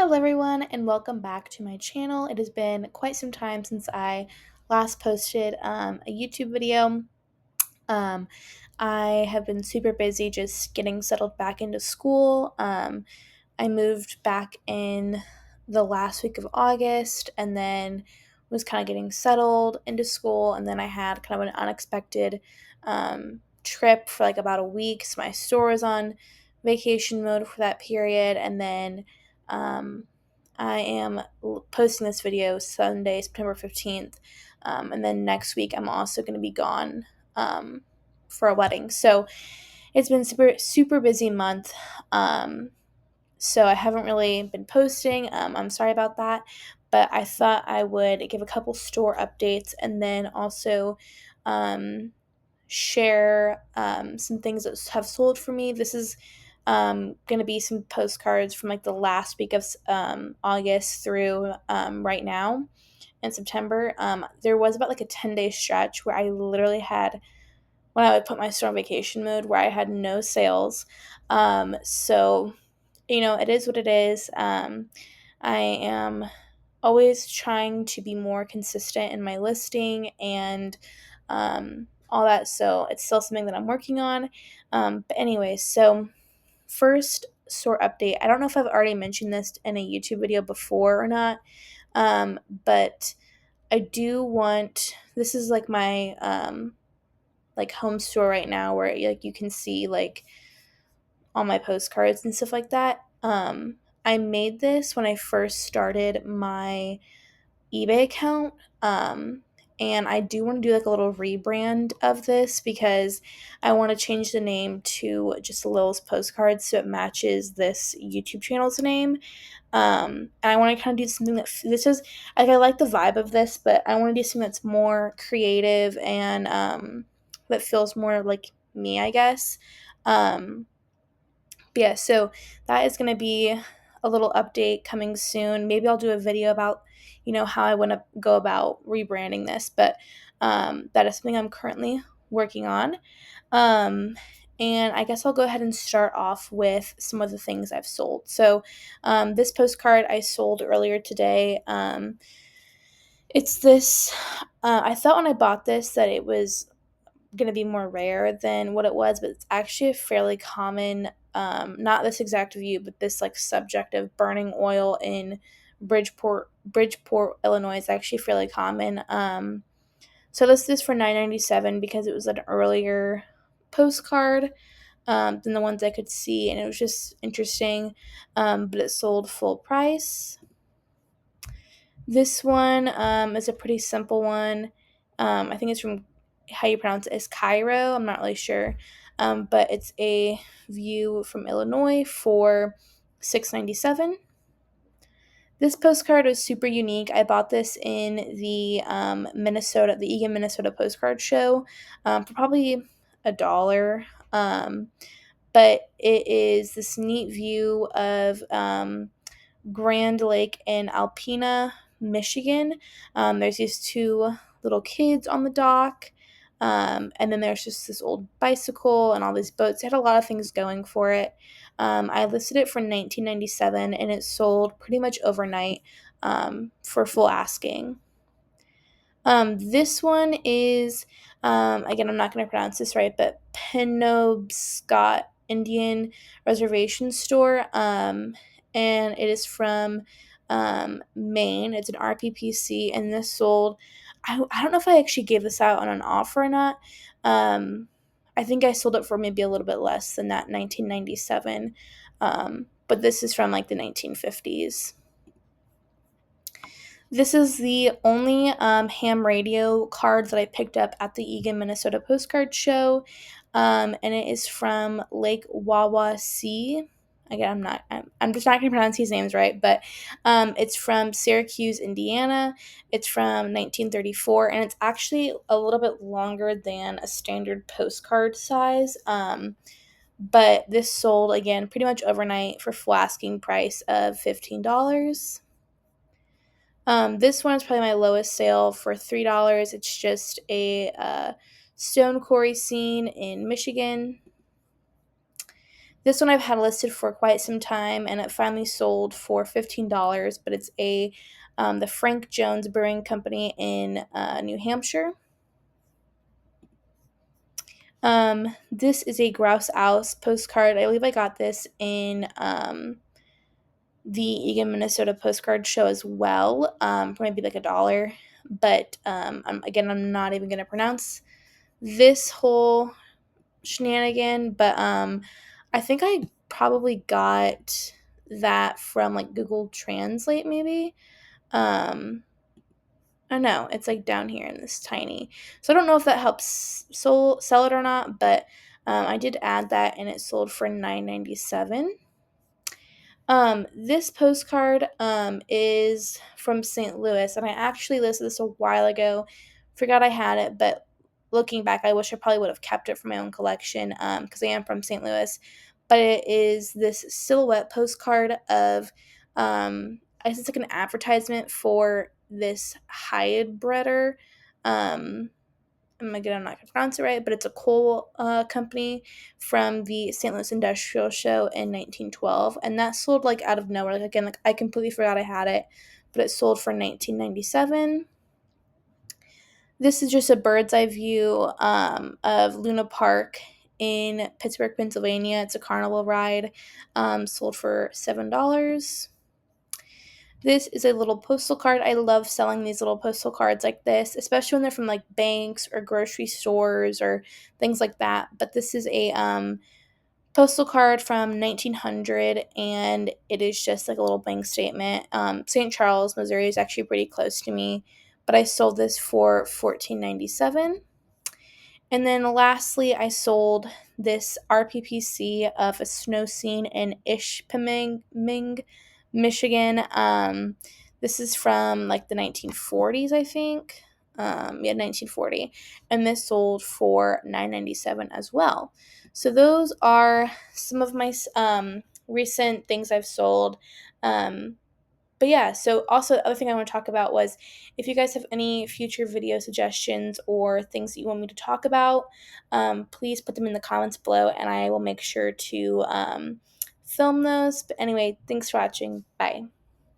Hello, everyone, and welcome back to my channel. It has been quite some time since I last posted a YouTube video. Um, I have been super busy just getting settled back into school. I moved back in the last week of August and then was kind of getting settled into school. And then I had kind of an unexpected trip for like about a week. So my store was on vacation mode for that period. And then um, I am posting this video Sunday, September 15th. And then next week, I'm also going to be gone for a wedding. So it's been super busy month. So I haven't really been posting. I'm sorry about that, but I thought I would give a couple store updates and then also um, share some things that have sold for me. This is going to be some postcards from like the last week of August through right now in September. There was about like a 10-day stretch where I literally had when I would put my store on vacation mode where I had no sales. So it is what it is. I am always trying to be more consistent in my listing and all that. So it's still something that I'm working on. But anyway, so first store update. I don't know if I've already mentioned this in a YouTube video before or not, but I do want. This is like my like home store right now, where like you can see like all my postcards and stuff like that. I made this when I first started my eBay account. And I do want to do like a little rebrand of this because I want to change the name to just Lil's Postcards so it matches this YouTube channel's name. And I want to kind of do something that this is like I like the vibe of this, but I want to do something that's more creative and that feels more like me, I guess. Um, but yeah, so that is going to be a little update coming soon. Maybe I'll do a video about, how I want to go about rebranding this, but that is something I'm currently working on. Um, and I guess I'll go ahead and start off with some of the things I've sold. So, this postcard I sold earlier today. It's this, I thought when I bought this that it was going to be more rare than what it was, but it's actually a fairly common, not this exact view, but this like subject of burning oil in Bridgeport, Illinois is actually fairly common. So this is for $9.97 because it was an earlier postcard than the ones I could see, and it was just interesting. But it sold full price. This one is a pretty simple one. I think it's from how you pronounce it is Cairo. I'm not really sure, but it's a view from Illinois for $6.97. This postcard was super unique. I bought this in the the Eagan, Minnesota postcard show for probably $1. But it is this neat view of Grand Lake in Alpena, Michigan. There's these two little kids on the dock. And then there's just this old bicycle and all these boats. It had a lot of things going for it. I listed it for $19.97 and it sold pretty much overnight for full asking. This one is, again, I'm not going to pronounce this right, but Penobscot Indian Reservation Store. And it is from Maine. It's an RPPC, and this sold. I don't know if I actually gave this out on an offer or not. I think I sold it for maybe a little bit less than that, 1997. But this is from like the 1950s. This is the only ham radio card that I picked up at the Eagan, Minnesota postcard show, and it is from Lake Wawasee. Again, I'm just not going to pronounce these names right, but it's from Syracuse, Indiana. It's from 1934, and it's actually a little bit longer than a standard postcard size. But this sold again pretty much overnight for full asking price of $15. This one is probably my lowest sale for $3. It's just a stone quarry scene in Michigan. This one I've had listed for quite some time, and it finally sold for $15. But it's the Frank Jones Brewing Company in New Hampshire. This is a Grouse Ouse postcard. I believe I got this in the Eagan, Minnesota postcard show as well, for maybe like $1. But I'm not even gonna pronounce this whole shenanigan. But I think I probably got that from like Google Translate, maybe. I know it's like down here in this tiny. So I don't know if that helps sell it or not, but I did add that, and it sold for $9.97. This postcard is from St. Louis, and I actually listed this a while ago. Forgot I had it, but looking back, I wish I probably would have kept it for my own collection because I am from St. Louis. But it is this silhouette postcard of, I guess it's like an advertisement for this hide breader. Um, again, I'm not going to pronounce it right, but it's a coal company from the St. Louis Industrial Show in 1912, and that sold like out of nowhere. Like again, like I completely forgot I had it, but it sold for $19.97. This is just a bird's eye view of Luna Park in Pittsburgh, Pennsylvania. It's a carnival ride, sold for $7. This is a little postal card. I love selling these little postal cards like this, especially when they're from like banks or grocery stores or things like that. But this is a postal card from 1900, and it is just like a little bank statement. St. Charles, Missouri is actually pretty close to me, but I sold this for $14.97. And then lastly, I sold this RPPC of a snow scene in Ishpeming, Michigan. This is from like the 1940s, I think. 1940. And this sold for $9.97 as well. So those are some of my recent things I've sold. But yeah, so also the other thing I want to talk about was if you guys have any future video suggestions or things that you want me to talk about, please put them in the comments below, and I will make sure to film those. But anyway, thanks for watching. Bye.